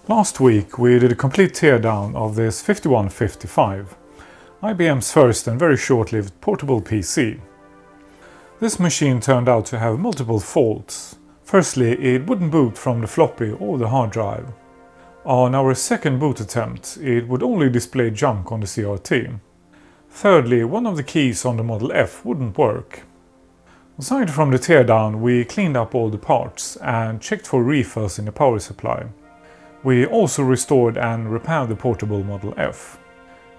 Last week we did a complete teardown of this 5155, IBM's first and very short-lived portable PC. This machine turned out to have multiple faults. Firstly, it wouldn't boot from the floppy or the hard drive. On our second boot attempt, it would only display junk on the CRT. Thirdly, one of the keys on the Model F wouldn't work. Aside from the teardown, we cleaned up all the parts and checked for refills in the power supply. We also restored and repaired the portable Model F.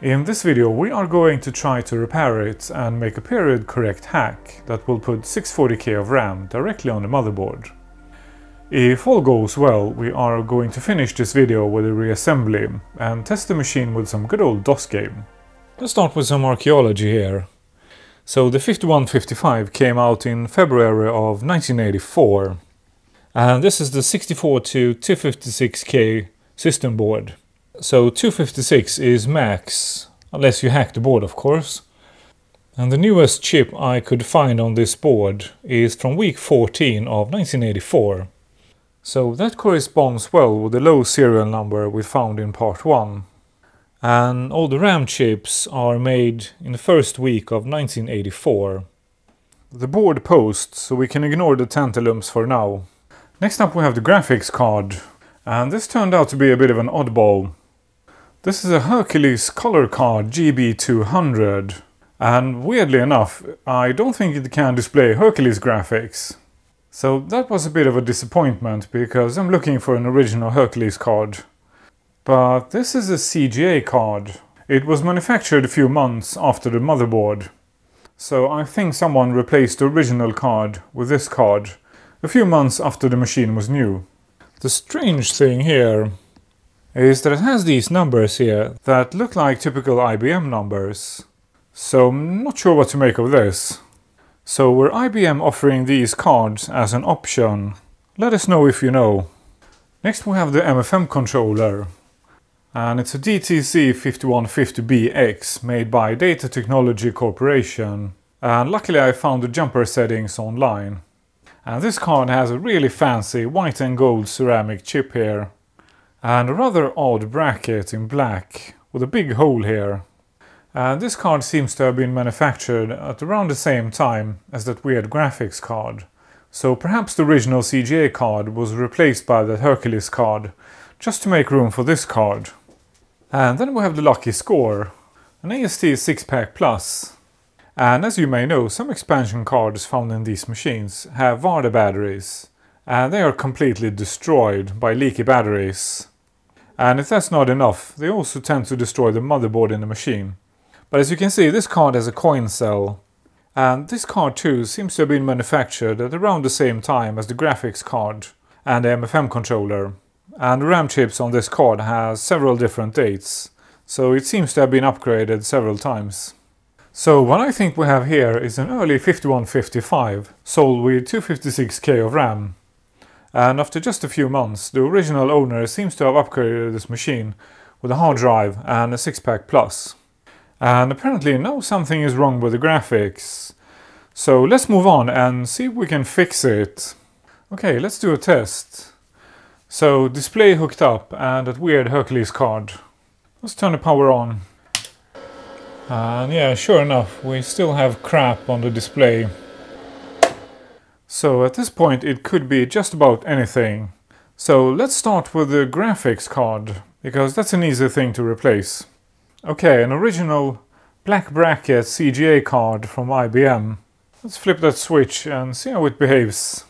In this video we are going to try to repair it and make a period correct hack that will put 640K of RAM directly on the motherboard. If all goes well, we are going to finish this video with a reassembly and test the machine with some good old DOS game. Let's start with some archaeology here. So the 5155 came out in February of 1984. And this is the 64 to 256K system board. So 256 is max, unless you hack the board of course. And the newest chip I could find on this board is from week 14 of 1984. So that corresponds well with the low serial number we found in part 1. And all the RAM chips are made in the first week of 1984. The board posts, so we can ignore the tantalums for now. Next up we have the graphics card, and this turned out to be a bit of an oddball. This is a Hercules color card GB200, and weirdly enough, I don't think it can display Hercules graphics. So that was a bit of a disappointment, because I'm looking for an original Hercules card. But this is a CGA card. It was manufactured a few months after the motherboard. So I think someone replaced the original card with this card a few months after the machine was new. The strange thing here is that it has these numbers here that look like typical IBM numbers. So I'm not sure what to make of this. So were IBM offering these cards as an option? Let us know if you know. Next we have the MFM controller. And it's a DTC5150BX made by Data Technology Corporation. And luckily I found the jumper settings online. And this card has a really fancy white and gold ceramic chip here. And a rather odd bracket in black with a big hole here. And this card seems to have been manufactured at around the same time as that weird graphics card. So perhaps the original CGA card was replaced by the Hercules card, just to make room for this card. And then we have the lucky score, an AST 6-pack plus. And as you may know, some expansion cards found in these machines have VARDA batteries, and they are completely destroyed by leaky batteries. And if that's not enough, they also tend to destroy the motherboard in the machine. But as you can see, this card has a coin cell, and this card too seems to have been manufactured at around the same time as the graphics card and the MFM controller. And the RAM chips on this card has several different dates, so it seems to have been upgraded several times. So what I think we have here is an early 5155 sold with 256K of RAM. And after just a few months, the original owner seems to have upgraded this machine with a hard drive and a 6-pack plus. And apparently now something is wrong with the graphics. So let's move on and see if we can fix it. Okay, let's do a test. So display hooked up and that weird Hercules card. Let's turn the power on. And yeah, sure enough, we still have crap on the display. So at this point it could be just about anything. So let's start with the graphics card, because that's an easy thing to replace. Okay, an original black bracket CGA card from IBM. Let's flip that switch and see how it behaves.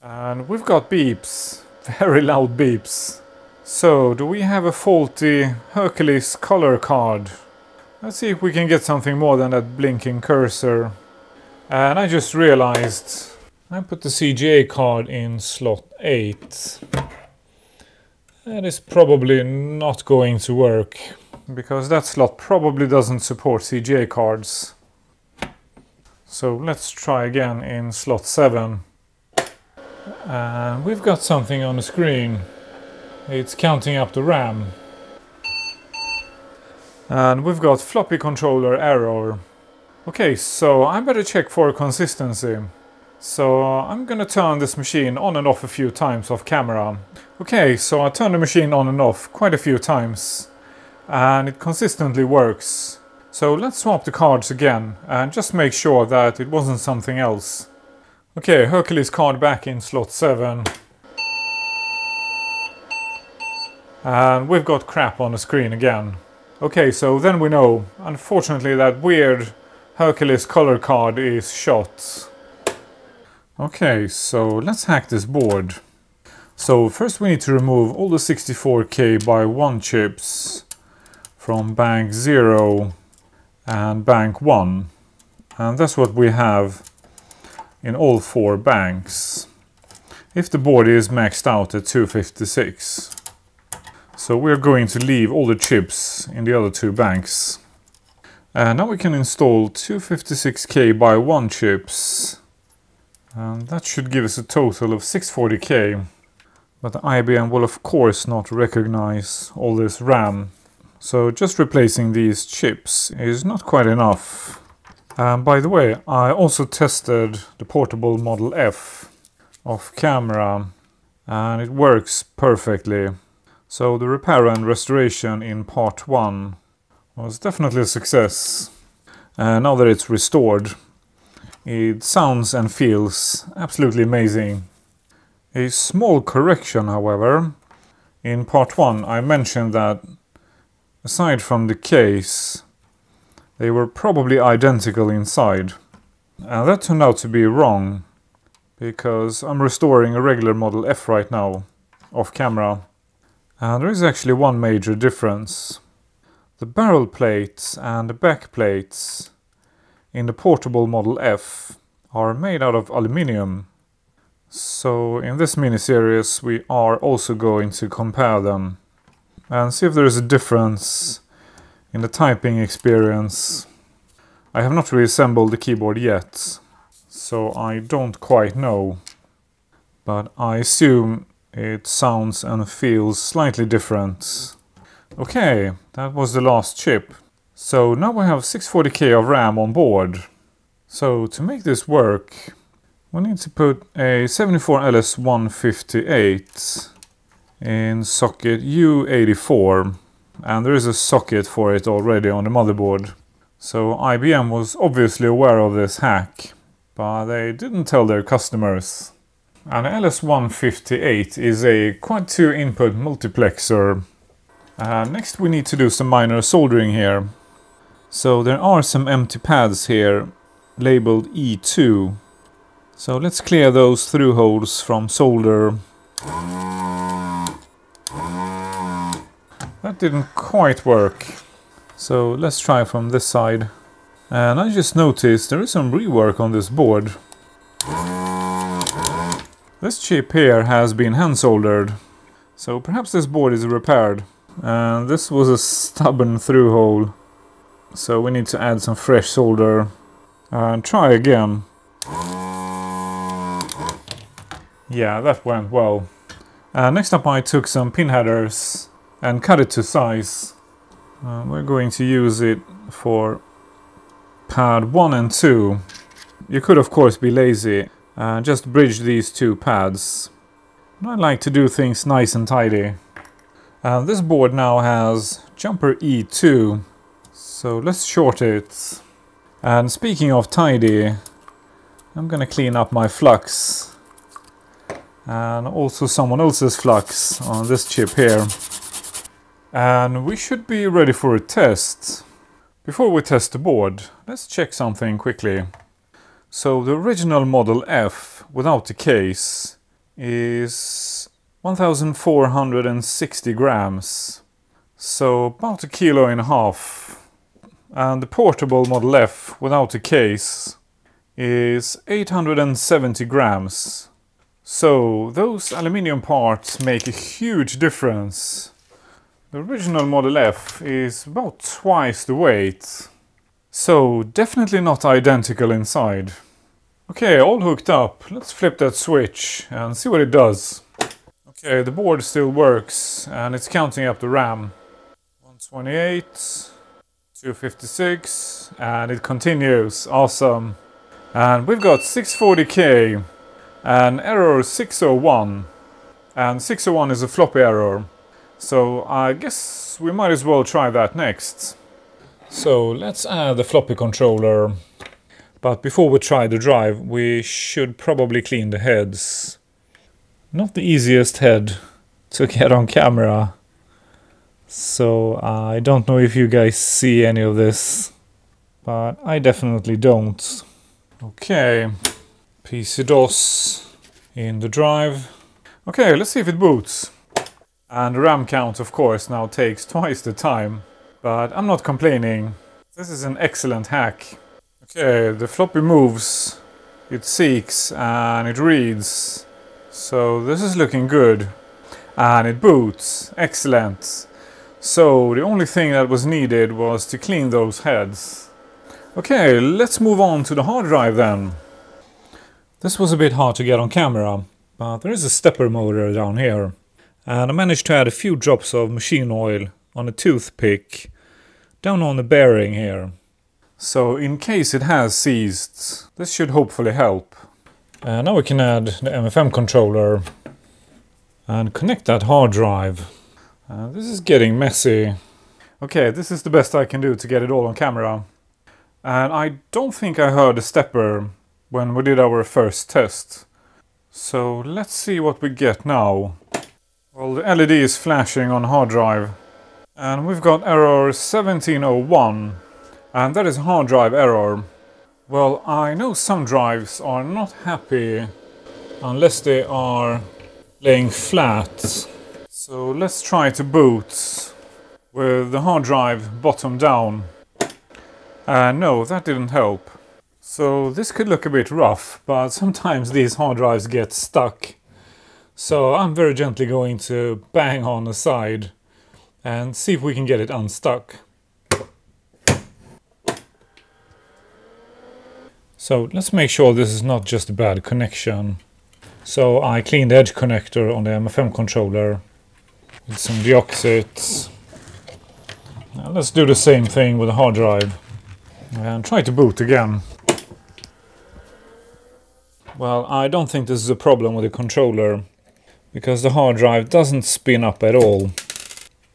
And we've got beeps, very loud beeps. So, do we have a faulty Hercules color card? Let's see if we can get something more than that blinking cursor. And I just realized I put the CGA card in slot 8. That is probably not going to work, because that slot probably doesn't support CGA cards. So let's try again in slot 7. And we've got something on the screen. It's counting up the RAM. And we've got floppy controller error. Okay, so I better check for consistency. So I'm gonna turn this machine on and off a few times off camera. Okay, so I turned the machine on and off quite a few times and it consistently works. So let's swap the cards again and just make sure that it wasn't something else. Okay, Hercules card back in slot 7. And we've got crap on the screen again. Okay, so then we know, unfortunately, that weird Hercules color card is shot. Okay, so let's hack this board. So first we need to remove all the 64K by 1 chips from bank 0 and bank 1. And that's what we have in all 4 banks, if the board is maxed out at 256. So we're going to leave all the chips in the other 2 banks. And now we can install 256K by 1 chips. And that should give us a total of 640K. But the IBM will of course not recognize all this RAM. So just replacing these chips is not quite enough. By the way, I also tested the portable Model F off camera and it works perfectly. So the repair and restoration in part 1 was definitely a success. Now that it's restored, it sounds and feels absolutely amazing. A small correction, however. In part 1 I mentioned that aside from the case, they were probably identical inside. And that turned out to be wrong, because I'm restoring a regular Model F right now, off camera. And there is actually one major difference. The barrel plates and the back plates in the portable Model F are made out of aluminium. So in this mini-series we are also going to compare them and see if there is a difference in the typing experience. I have not reassembled the keyboard yet, so I don't quite know, but I assume it sounds and feels slightly different. Okay, that was the last chip. So now we have 640K of RAM on board. So to make this work, we need to put a 74LS158 in socket U84. And there is a socket for it already on the motherboard. So IBM was obviously aware of this hack, but they didn't tell their customers. An LS158 is a quad 2 input multiplexer. Next we need to do some minor soldering here. So there are some empty pads here labeled E2. So let's clear those through holes from solder. That didn't quite work. So let's try from this side. And I just noticed there is some rework on this board. This chip here has been hand soldered, so perhaps this board is repaired. And this was a stubborn through hole, so we need to add some fresh solder and try again. Yeah, that went well. Next up I took some pin headers and cut it to size. We're going to use it for pad 1 and 2. You could of course be lazy and just bridge these 2 pads. I like to do things nice and tidy. This board now has jumper E2, so let's short it. And speaking of tidy, I'm gonna clean up my flux and also someone else's flux on this chip here. And we should be ready for a test. Before we test the board, let's check something quickly. So the original Model F without the case is 1460 grams, so about 1.5 kilos. And the portable Model F without the case is 870 grams. So those aluminium parts make a huge difference. The original Model F is about twice the weight. So definitely not identical inside. Okay, all hooked up. Let's flip that switch and see what it does. Okay, the board still works and it's counting up the RAM. 128, 256, and it continues. Awesome. And we've got 640K and error 601. And 601 is a floppy error. So I guess we might as well try that next. So let's add the floppy controller. But before we try the drive, we should probably clean the heads. Not the easiest head to get on camera. So I don't know if you guys see any of this, but I definitely don't. Okay, PC-DOS in the drive. Okay, let's see if it boots. And the RAM count, of course, now takes twice the time. But I'm not complaining. This is an excellent hack. Okay, the floppy moves, it seeks and it reads. So this is looking good. And it boots. Excellent. So the only thing that was needed was to clean those heads. Okay, let's move on to the hard drive then. This was a bit hard to get on camera, but there is a stepper motor down here. And I managed to add a few drops of machine oil on a toothpick down on the bearing here. So in case it has seized, this should hopefully help. And now we can add the MFM controller and connect that hard drive. This is getting messy. Okay, this is the best I can do to get it all on camera. And I don't think I heard a stepper when we did our first test. So let's see what we get now. Well, the LED is flashing on hard drive. And we've got error 1701. And that is hard drive error. Well, I know some drives are not happy unless they are laying flat. So let's try to boot with the hard drive bottom down. No, that didn't help. So this could look a bit rough, but sometimes these hard drives get stuck. So I'm very gently going to bang on the side and see if we can get it unstuck. So let's make sure this is not just a bad connection. So I cleaned the edge connector on the MFM controller with some DeoxIT. Now let's do the same thing with the hard drive and try to boot again. Well, I don't think this is a problem with the controller because the hard drive doesn't spin up at all.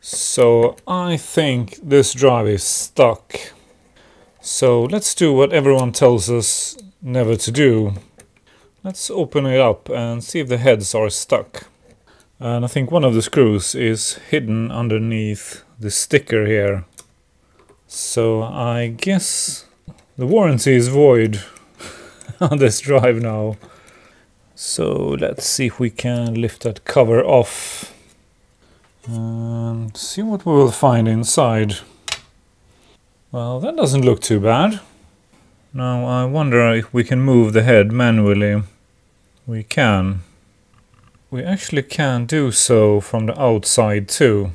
So I think this drive is stuck. So let's do what everyone tells us never to do. Let's open it up and see if the heads are stuck. And I think one of the screws is hidden underneath the sticker here. So I guess the warranty is void on this drive now. So let's see if we can lift that cover off and see what we will find inside. Well, that doesn't look too bad. Now I wonder if we can move the head manually. We can. We actually can do so from the outside too,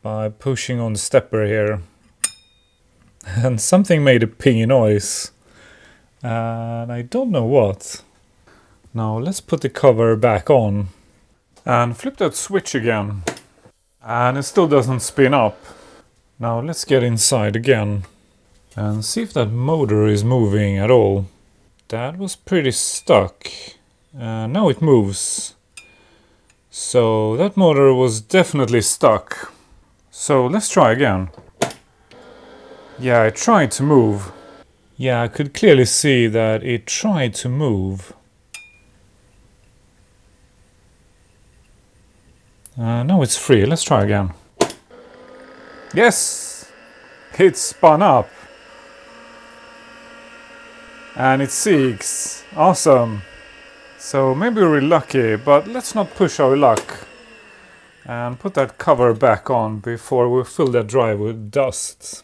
by pushing on the stepper here. And something made a pingy noise. And I don't know what. Now let's put the cover back on. And flip that switch again. And it still doesn't spin up. Now let's get inside again and see if that motor is moving at all. That was pretty stuck. Now it moves. So that motor was definitely stuck. So let's try again. Yeah, it tried to move. Yeah, I could clearly see that it tried to move. Now it's free. Let's try again. Yes! It spun up. And it seeks. Awesome. So maybe we're lucky, but let's not push our luck. And put that cover back on before we fill that drive with dust.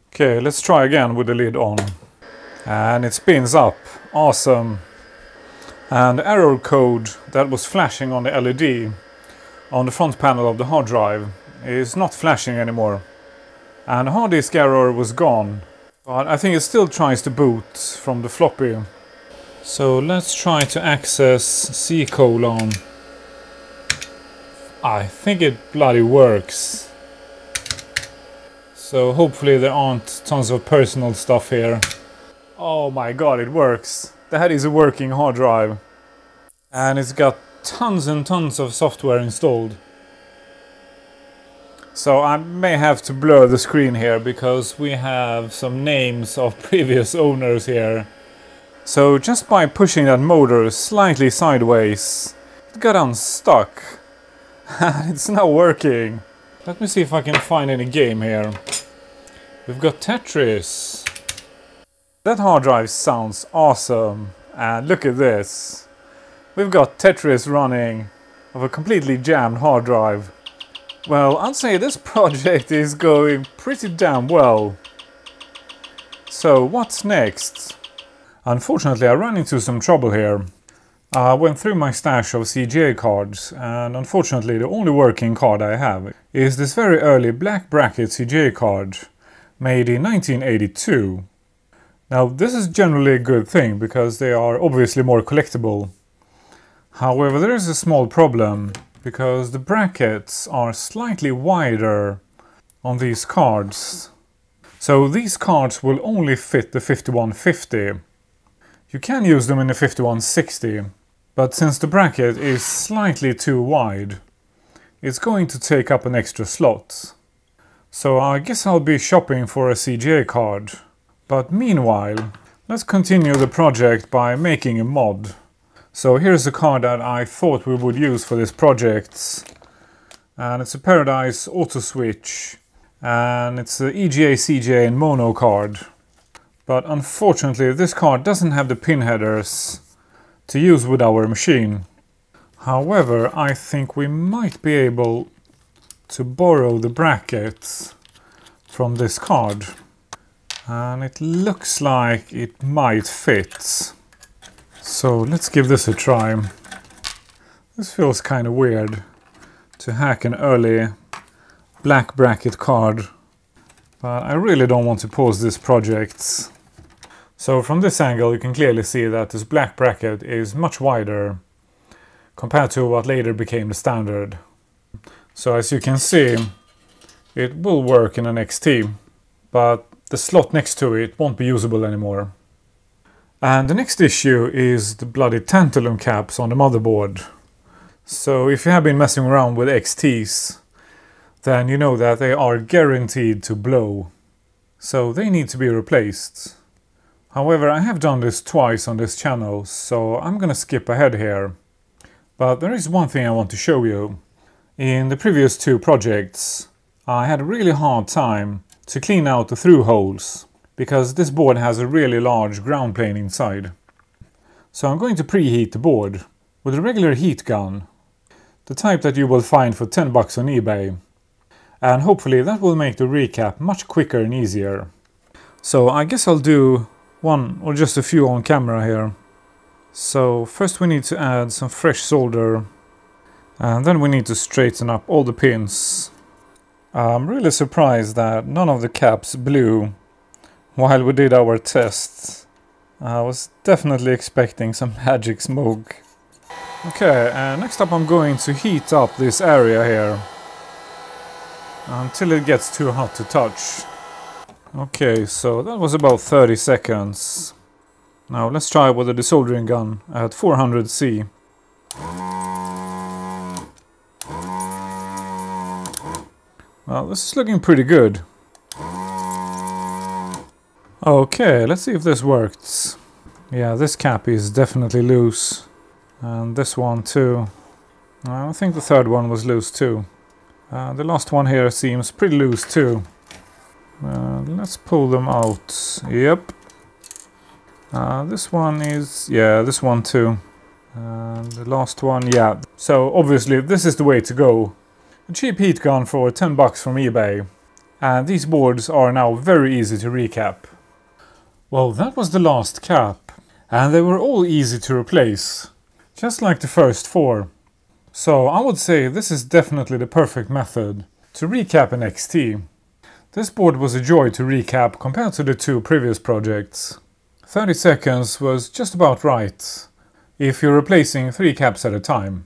Okay, let's try again with the lid on. And it spins up. Awesome. And the error code that was flashing on the LED on the front panel of the hard drive is not flashing anymore. And the hard disk error was gone. But I think it still tries to boot from the floppy. So let's try to access C:. I think it bloody works. So hopefully there aren't tons of personal stuff here. Oh my god, it works. That is a working hard drive. And it's got tons and tons of software installed. So I may have to blur the screen here because we have some names of previous owners here. So just by pushing that motor slightly sideways, it got unstuck. It's now working. Let me see if I can find any game here. We've got Tetris. That hard drive sounds awesome. And look at this. We've got Tetris running of a completely jammed hard drive. Well, I'd say this project is going pretty damn well. So what's next? Unfortunately, I ran into some trouble here. I went through my stash of CGA cards, and unfortunately the only working card I have is this very early black bracket CGA card, made in 1982. Now this is generally a good thing, because they are obviously more collectible. However, there is a small problem, because the brackets are slightly wider on these cards. So these cards will only fit the 5150. You can use them in the 5160, but since the bracket is slightly too wide, it's going to take up an extra slot. So I guess I'll be shopping for a CGA card. But meanwhile, let's continue the project by making a mod. So here's a card that I thought we would use for this project. And it's a Paradise Auto Switch. And it's a EGA, CGA and Mono card. But unfortunately this card doesn't have the pin headers to use with our machine. However, I think we might be able to borrow the brackets from this card. And it looks like it might fit. So let's give this a try. This feels kind of weird to hack an early black bracket card, but I really don't want to pause this project. So from this angle you can clearly see that this black bracket is much wider compared to what later became the standard. So as you can see, it will work in an XT, but the slot next to it won't be usable anymore. And the next issue is the bloody tantalum caps on the motherboard. So if you have been messing around with XTs, then you know that they are guaranteed to blow. So they need to be replaced. However, I have done this twice on this channel, so I'm gonna skip ahead here. But there is one thing I want to show you. In the previous two projects, I had a really hard time to clean out the through holes, because this board has a really large ground plane inside. So I'm going to preheat the board with a regular heat gun, the type that you will find for 10 bucks on eBay. And hopefully that will make the recap much quicker and easier. So I guess I'll do one or just a few on camera here. So first we need to add some fresh solder, and then we need to straighten up all the pins. I'm really surprised that none of the caps blew while we did our tests. I was definitely expecting some magic smoke. Okay, and next up I'm going to heat up this area here until it gets too hot to touch. Okay, so that was about 30 seconds. Now let's try with the desoldering gun at 400 C. Well, this is looking pretty good. Okay, let's see if this works. Yeah, this cap is definitely loose. And this one too. I think the third one was loose too. The last one here seems pretty loose too. Let's pull them out. Yep. This one is... yeah, this one too. And the last one, yeah. So obviously this is the way to go. A cheap heat gun for 10 bucks from eBay. And these boards are now very easy to recap. Well, that was the last cap. And they were all easy to replace. Just like the first four. So I would say this is definitely the perfect method to recap an XT. This board was a joy to recap compared to the two previous projects. 30 seconds was just about right if you're replacing 3 caps at a time.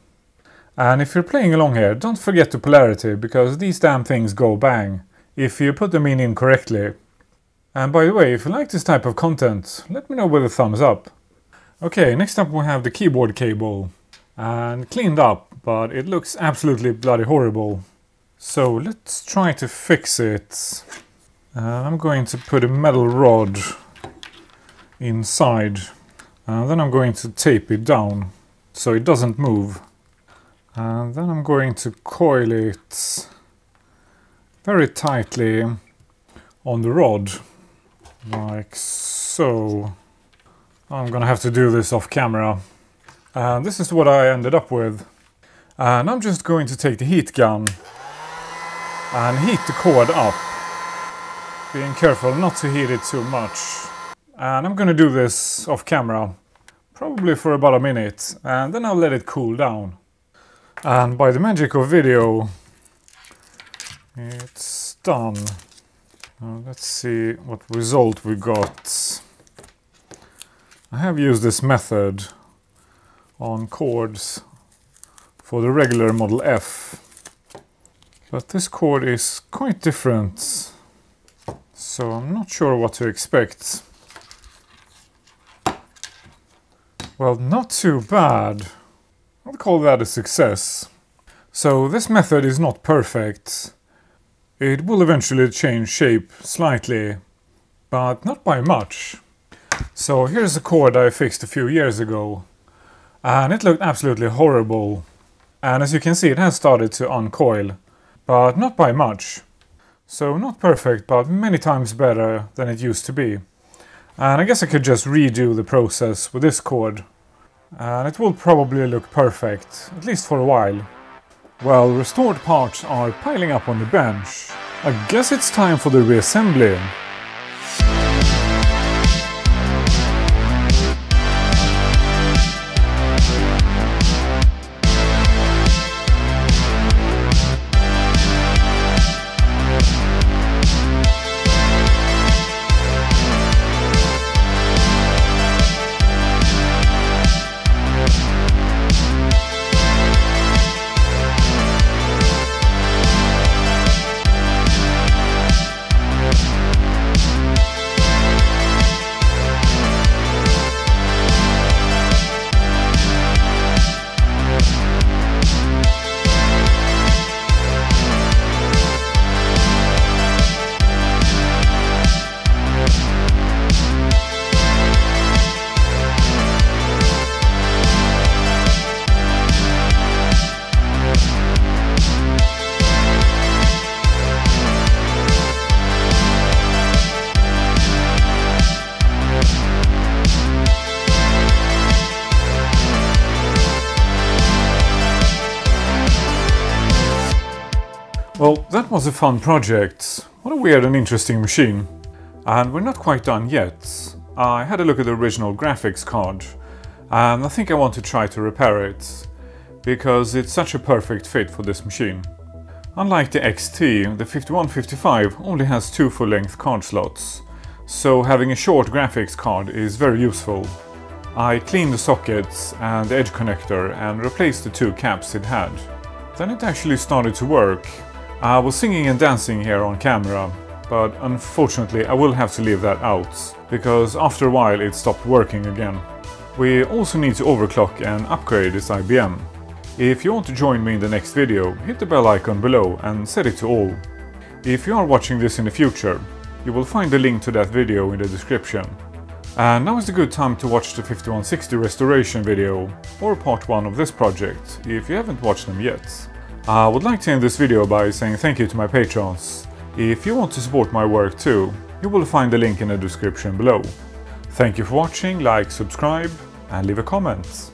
And if you're playing along here, don't forget the polarity, because these damn things go bang if you put them in incorrectly. And by the way, if you like this type of content, let me know with a thumbs up. Okay, next up we have the keyboard cable. And cleaned up, but it looks absolutely bloody horrible. So let's try to fix it. I'm going to put a metal rod inside. And then I'm going to tape it down so it doesn't move. And then I'm going to coil it very tightly on the rod, like so. I'm gonna have to do this off camera. And this is what I ended up with. And I'm just going to take the heat gun and heat the cord up, being careful not to heat it too much. And I'm gonna do this off camera, probably for about a minute, and then I'll let it cool down. And by the magic of video, it's done. Now let's see what result we got. I have used this method on cords for the regular Model F, but this cord is quite different, so I'm not sure what to expect. Well, not too bad. I'd call that a success. So this method is not perfect. It will eventually change shape slightly, but not by much. So here's a cord I fixed a few years ago, and it looked absolutely horrible. And as you can see, it has started to uncoil, but not by much. So not perfect, but many times better than it used to be. And I guess I could just redo the process with this cord. And it will probably look perfect, at least for a while. Well, restored parts are piling up on the bench. I guess it's time for the reassembly. Well, that was a fun project. What a weird and interesting machine. And we're not quite done yet. I had a look at the original graphics card, and I think I want to try to repair it, because it's such a perfect fit for this machine. Unlike the XT, the 5155 only has 2 full-length card slots, so having a short graphics card is very useful. I cleaned the sockets and the edge connector and replaced the 2 caps it had. Then it actually started to work. I was singing and dancing here on camera, but unfortunately I will have to leave that out, because after a while it stopped working again. We also need to overclock and upgrade this IBM. If you want to join me in the next video, hit the bell icon below and set it to all. If you are watching this in the future, you will find the link to that video in the description. And now is the good time to watch the 5160 restoration video, or part 1 of this project, if you haven't watched them yet. I would like to end this video by saying thank you to my patrons. If you want to support my work too, you will find the link in the description below. Thank you for watching, like, subscribe and leave a comment.